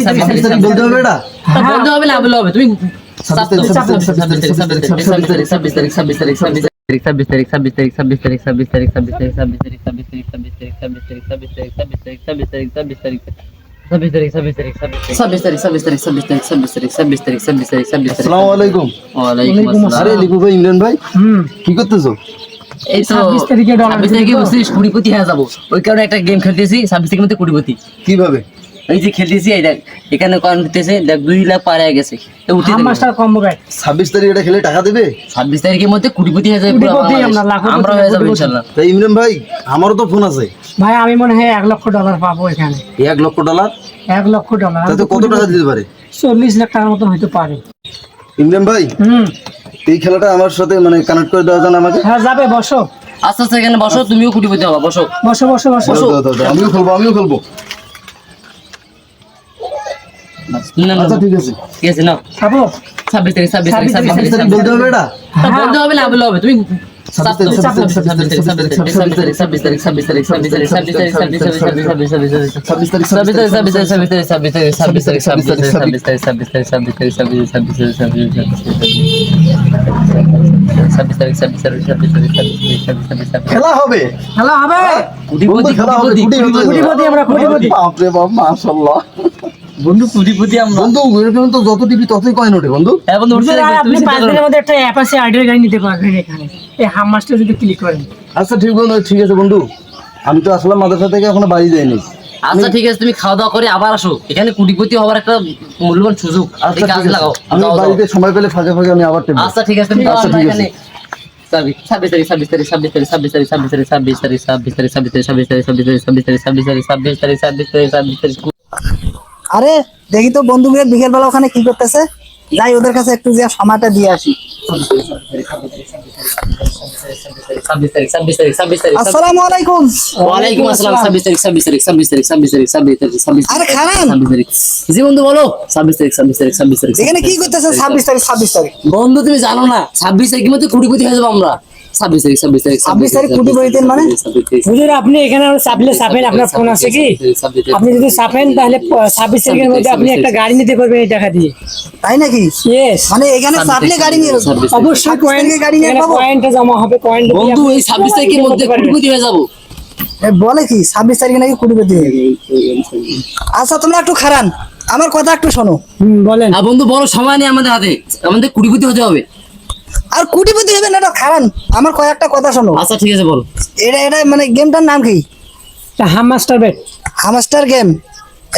26 তারিখ বলতে হবে এটা বলতে হবে না বললে হবে তুমি 26 আসসালামু আলাইকুম। আরে লিপু ভাই, ইমরান ভাই, কি করতেছো? এই তো 26 তারিখে বলছিস কোটিপতি হয়ে যাবো, ওই কারণে একটা গেম খেলতেছি 26 তারিখের মধ্যে কোটিপতি। কিভাবে? এই যে খেলতেছি, এই দেখ এখানে কয়েন উঠতেছে, দেখ 2 লাখ পার হয়ে গেছে। তো উঠে দেবে। মাস্টার কম্বো ব্যাট 26 তারিখ এটা খেলে টাকা দেবে? 26 তারিখের মধ্যে কোটিপতি হয়ে যাবে, কোটিপতি আমরা, লাখপতি, আমরা হয়ে যাবো ইনশাআল্লাহ। তাই ইমরান ভাই, আমারও তো ফোন আছে ভাই, আমি মনে হয় $1,00,000 পাবো এখানে। $1,00,000? $1,00,000 তাতে কত টাকা দিতে পারে? 40 লাখ টাকার মতন হইতে পারে। ইমরান ভাই, এই খেলাটা আমার সাথে মানে কানেক্ট করে দেওয়া যান আমাকে? হ্যাঁ যাবে, বসো আস্তে আস্তে এখানে বসো, তুমিও কোটিপতি হবা, বসো বসো বসো বসো। দাও, আমিও খেলবো। আচ্ছা ঠিক আছে। ঠিক আছে নাও। খাবো 26 তারিখ 26 তারিখ 26 তারিখ বলতে হবে এটা বলতে হবে না বললে হবে তুমি 26 খেলা হবে। খেলা হবে, কোটিপতি খেলা হবে, কোটিপতি আমরা, কোটিপতি। বাপরে বাপ, মাশাআল্লাহ বন্ধু, কোটিপতি আমরা বন্ধু। এরকম তো যত টিভি ততই কয়েন ওঠে বন্ধু। হ্যাঁ বন্ধু, উঠছে আর আপনি তুমি 5 দিনের মধ্যে একটা অ্যাপ আছে, আইডিয়াল গাড়ি নিতে পারবেন এখানে। এই হাম মাস্টার যদি ক্লিক করেন। আচ্ছা ঠিক আছে বন্ধু, আমি তো আসলাম মাদ্রাসা থেকে, এখনো বাড়ি যাইনি। আচ্ছা ঠিক আছে, তুমি খাওয়া দাওয়া করে আবার আসো, এখানে কোটিপতি হওয়ার একটা মূল্যবান সুযোগ, এই কাজ লাগাও। আমি বাড়িতে সময় পেলে ফাঁকে ফাঁকে আমি আবার টেপবো। আচ্ছা ঠিক আছে, তুমি আচ্ছা, ঠিক আছে। এখানে 26 তারিখ। আরে দেখি তো বন্ধুদের বিকেল বেলা ওখানে কি করতেছে, যাই ওদের কাছে একটু যে সময়টা দিয়ে আসি। আসসালামু আলাইকুম। ওয়ালাইকুম আসসালাম। 26 তারিখ 26 তারিখ 26 তারিখ 26 তারিখ 26 তারিখ 26 আরে খারান, 26 তারিখ। জি বন্ধু বলো। 26 তারিখ 26 তারিখ 26 তারিখ। এখানে কি করতেছে? 26 তারিখ 26 তারিখ বন্ধু তুমি জানো না 26 তারিখের মধ্যে কোটিপতি হয়ে যাবো আমরা। 26 তারিখ 26 তারিখ 26 তারিখ কোটিপতির মানে? হুজুর আপনি এখানে চাপলে চাপেন, আপনার ফোন আছে কি? আপনি যদি চাপেন তাহলে 26 তারিখের মধ্যে আপনি একটা গাড়ি নিতে পারবেন এই টাকা দিয়ে। তাই নাকি? ইয়েস, মানে এখানে চাপলে গাড়ি নিয়ে অবশ্যই থেকে গাড়ি নিয়ে পাবো? পয়েন্টটা জমা হবে, পয়েন্ট বন্ধু এই 26 তারিখের মধ্যে কোটিপতি হয়ে যাবো। বলে কি 26 তারিখে নাকি কোটিপতি হবে? আচ্ছা তোমরা একটু খারান, আমার কথা একটু শোনো। বলেন। আর বন্ধু বড় সময় নেই আমাদের হাতে, আমাদের কোটিপতি হতে হবে। আর কোটিপতি হবে না, এটা খারান, আমার কয়েকটা কথা শোনো। আচ্ছা ঠিক আছে বলো। এটা মানে গেমটার নাম কি? হাম মাস্টার ব্যাট। Hamster game.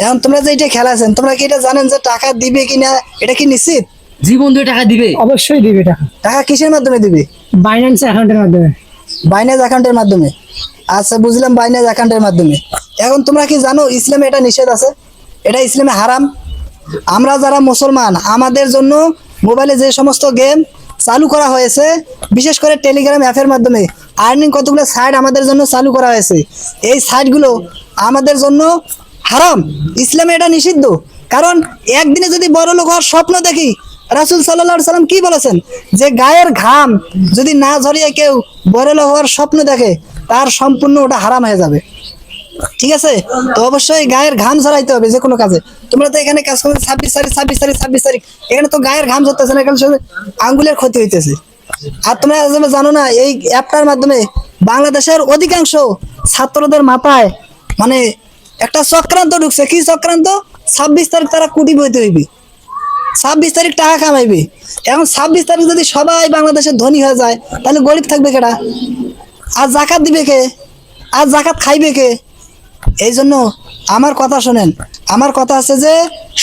এখন তোমরা যে এটা খেলাছেন, তোমরা কি এটা জানেন যে টাকা দিবে কিনা? এটা কি নিশ্চিত? জি বন্ধু টাকা দিবে। অবশ্যই দিবে টাকা। টাকা কিসের মাধ্যমে দিবে? বাইন্যান্স অ্যাকাউন্টের মাধ্যমে। বাইনান্স অ্যাকাউন্টের মাধ্যমে? আচ্ছা বুঝলাম, বাইনান্স অ্যাকাউন্টের মাধ্যমে। এখন তোমরা কি জানো ইসলামে এটা নিষেধ আছে? এটা ইসলামে হারাম। আমরা যারা মুসলমান, আমাদের জন্য মোবাইলে যে সমস্ত গেম চালু করা হয়েছে, বিশেষ করে টেলিগ্রাম অ্যাপের মাধ্যমে আর্নিং কতগুলো সাইট আমাদের জন্য চালু করা হয়েছে, এই সাইটগুলো আমাদের জন্য হারাম। ইসলামে এটা নিষিদ্ধ। কারণ একদিনে যদি বড় লোক হওয়ার স্বপ্ন দেখি, রাসূল সাল্লাল্লাহু আলাইহি সাল্লাম কি বলেছেন, যে গায়ের ঘাম যদি না ঝরিয়ে কেউ বড় লোক হওয়ার স্বপ্ন দেখে, তার সম্পূর্ণ ওটা হারাম হয়ে যাবে। ঠিক আছে? তো অবশ্যই গায়ের ঘাম ঝরাইতে হবে যে কোনো কাজে। তোমরা তো এখানে কাজ করবে 26 তারিখ 26 তারিখ 26 তারিখ, এখানে তো গায়ের ঘাম ঝরতেছে না, এখানে শুধু আঙ্গুলের ক্ষতি হইতেছে। আর তোমরা জানো না, এই অ্যাপটার মাধ্যমে বাংলাদেশের অধিকাংশ ছাত্রদের মাথায় মানে একটা চক্রান্ত ঢুকছে। কি চক্রান্ত? 26 তারিখ তারা কোটিপতি হইবে, 26 তারিখ টাকা কামাইবে। এখন 26 তারিখ যদি সবাই বাংলাদেশের ধনী হয়ে যায়, তাহলে গরিব থাকবে কেডা? আর জাকাত দিবে কে? আর জাকাত খাইবে কে? এই জন্য আমার কথা শোনেন, আমার কথা আছে যে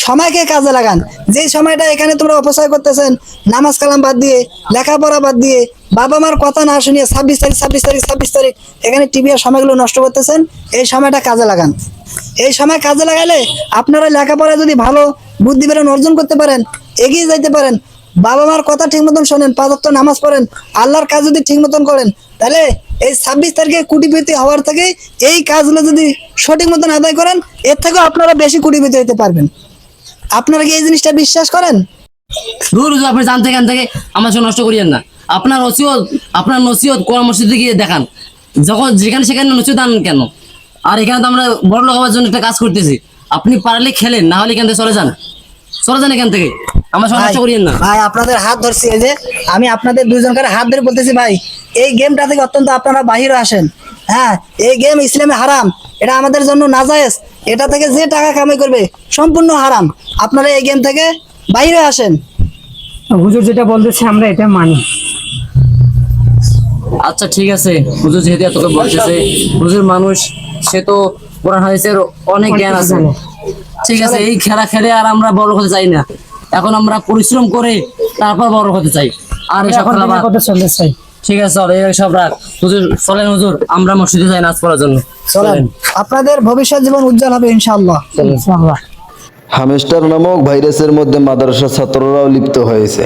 সময়কে কাজে লাগান। যেই সময়টা এখানে তোমরা অপচয় করতেছেন, নামাজ কালাম বাদ দিয়ে, লেখাপড়া বাদ দিয়ে, বাবা মার কথা না শুনিয়ে 26 তারিখ 26 তারিখ 26 তারিখ এখানে টিভি আর সময়গুলো নষ্ট করতেছেন, এই সময়টা কাজে লাগান। এই সময় কাজে লাগালে আপনারা লেখাপড়া যদি ভালো বুদ্ধি বেরোন অর্জন করতে পারেন, এগিয়ে যাইতে পারেন, বাবা মার কথা ঠিক মতন শোনেন, 5 ওয়াক্ত নামাজ পড়েন, আল্লাহর কাজ যদি ঠিক মতন করেন, তাহলে এই 26 তারিখে কোটিপতি হওয়ার থেকে এই কাজগুলো যদি সঠিক মতন আদায় করেন, এর থেকেও আপনারা বেশি কোটিপতি হতে পারবেন। আপনারা কি এই জিনিসটা বিশ্বাস করেন? দূর আপনি জানতে কেন থেকে আমার সঙ্গে নষ্ট করিয়েন না। আপনার নসিহত কোরআন মসজিদে গিয়ে দেখান, যখন যেখানে সেখানে নসিহত আনেন কেন? আর এখানে তো আমরা বড় লোক হওয়ার জন্য একটা কাজ করতেছি, আপনি পারলে খেলেন, না হলে এখান থেকে চলে যান এখান থেকে, আমার সঙ্গে নষ্ট করিয়েন না। ভাই আপনাদের হাত ধরছি, এই যে আমি আপনাদের দুইজনকার হাত ধরে বলতেছি ভাই, এই গেমটা থেকে অত্যন্ত আপনারা বাহিরে আসেন। হ্যাঁ, এই গেম ইসলামে হারাম, এটা আমাদের জন্য নাজায়েজ, এটা থেকে যে টাকা কামাই করবে সম্পূর্ণ হারাম। আপনারা এই গেম থেকে বাইরে আসেন। হুজুর যেটা বলতেছে আমরা এটা মানি। আচ্ছা ঠিক আছে, হুজুর যেহেতু এত করে বলতেছে, হুজুর মানুষ, সে তো কোরআন হাদিসের অনেক জ্ঞান আছে। ঠিক আছে, এই খেলা খেলে আর আমরা বড় হতে চাই না, এখন আমরা পরিশ্রম করে তারপর বড় হতে চাই। আর এসব এখন খেলা দিনের কথা চলতে চাই। ঠিক আছে চল, এই সব রাখ। হুজুর চলেন, হুজুর আমরা মসজিদে যাই নাচ করার জন্য। চলেন, আপনাদের ভবিষ্যৎ জীবন উজ্জ্বল হবে ইনশাআল্লাহ। ইনশাআল্লাহ। হামস্টার নামক ভাইরাসের মধ্যে মাদ্রাসার ছাত্ররাও লিপ্ত হয়েছে।